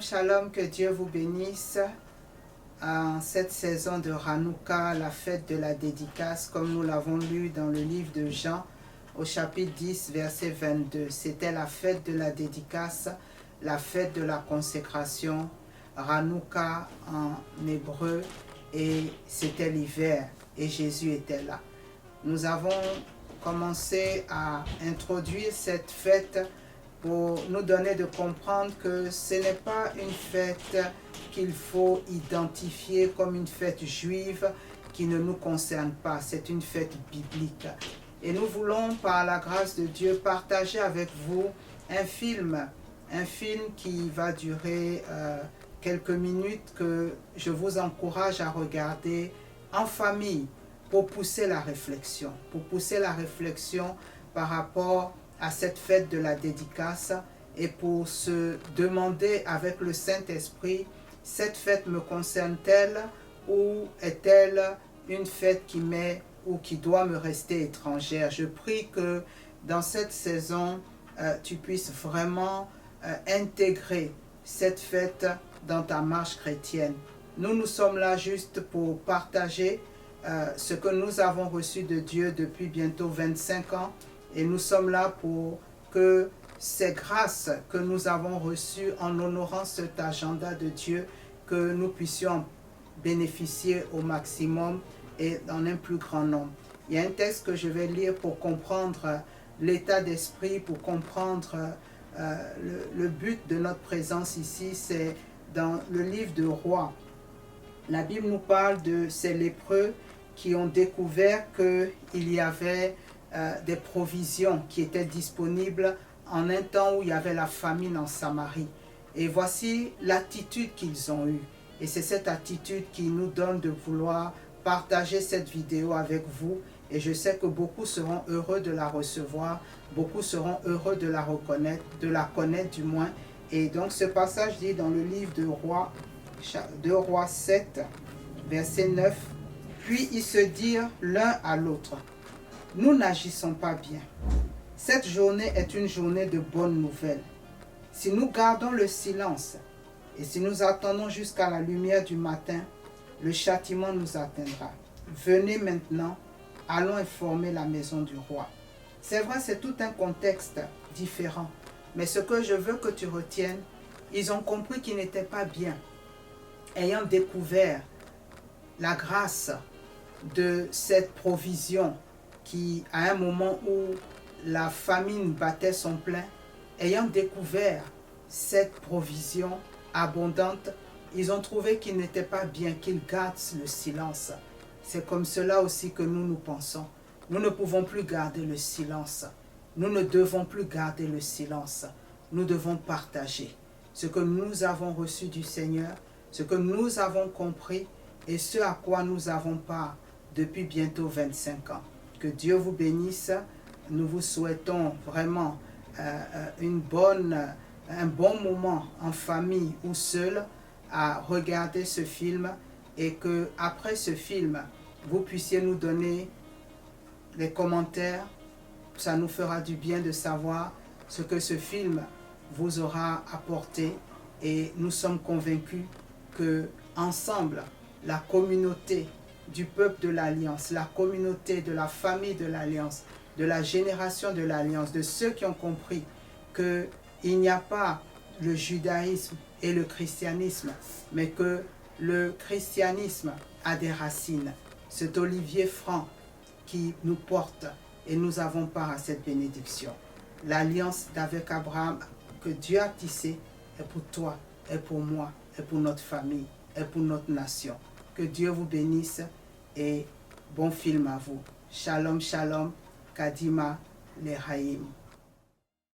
shalom, que Dieu vous bénisse en cette saison de Hanouka, la fête de la dédicace, comme nous l'avons lu dans le livre de Jean, au chapitre 10, verset 22. C'était la fête de la dédicace, la fête de la consécration, Hanouka en hébreu, et c'était l'hiver, et Jésus était là. Nous avons commencé à introduire cette fête pour nous donner de comprendre que ce n'est pas une fête qu'il faut identifier comme une fête juive qui ne nous concerne pas. C'est une fête biblique. Et nous voulons, par la grâce de Dieu, partager avec vous un film qui va durer quelques minutes, que je vous encourage à regarder en famille pour pousser la réflexion par rapport à cette fête de la dédicace et pour se demander avec le Saint-Esprit, cette fête me concerne-t-elle ou est-elle une fête qui m'est ou qui doit me rester étrangère? Je prie que dans cette saison, tu puisses vraiment intégrer cette fête dans ta marche chrétienne. Nous sommes là juste pour partager ce que nous avons reçu de Dieu depuis bientôt 25 ans. Et nous sommes là pour que ces grâces que nous avons reçues en honorant cet agenda de Dieu, que nous puissions bénéficier au maximum et dans un plus grand nombre. Il y a un texte que je vais lire pour comprendre l'état d'esprit, pour comprendre le but de notre présence ici. C'est dans le livre de Rois. La Bible nous parle de ces lépreux qui ont découvert qu'il y avait des provisions qui étaient disponibles en un temps où il y avait la famine en Samarie. Et voici l'attitude qu'ils ont eue. Et c'est cette attitude qui nous donne de vouloir partager cette vidéo avec vous. Et je sais que beaucoup seront heureux de la recevoir, beaucoup seront heureux de la reconnaître, de la connaître du moins. Et donc ce passage dit dans le livre de Rois 7, verset 9, « Puis ils se dirent l'un à l'autre, nous n'agissons pas bien. Cette journée est une journée de bonnes nouvelles. Si nous gardons le silence et si nous attendons jusqu'à la lumière du matin, le châtiment nous atteindra. Venez maintenant, allons informer la maison du roi. » C'est vrai, c'est tout un contexte différent. Mais ce que je veux que tu retiennes, ils ont compris qu'ils n'étaient pas bien. Ayant découvert la grâce de cette provision qui, à un moment où la famine battait son plein, ayant découvert cette provision abondante, ils ont trouvé qu'il n'était pas bien qu'ils gardent le silence. C'est comme cela aussi que nous pensons. Nous ne pouvons plus garder le silence. Nous ne devons plus garder le silence. Nous devons partager ce que nous avons reçu du Seigneur, ce que nous avons compris et ce à quoi nous avons part depuis bientôt 25 ans. Que Dieu vous bénisse. Nous vous souhaitons vraiment un bon moment en famille ou seul à regarder ce film et que après ce film, vous puissiez nous donner les commentaires. Ça nous fera du bien de savoir ce que ce film vous aura apporté et nous sommes convaincus que ensemble, la communauté du peuple de l'Alliance, la communauté de la famille de l'Alliance, de la génération de l'Alliance, de ceux qui ont compris qu'il n'y a pas le judaïsme et le christianisme, mais que le christianisme a des racines. C'est Olivier Franc qui nous porte et nous avons part à cette bénédiction. L'alliance d'avec Abraham que Dieu a tissée est pour toi, est pour moi, est pour notre famille, est pour notre nation. Que Dieu vous bénisse et bon film à vous. Shalom, shalom, Kadima, Lehaïm.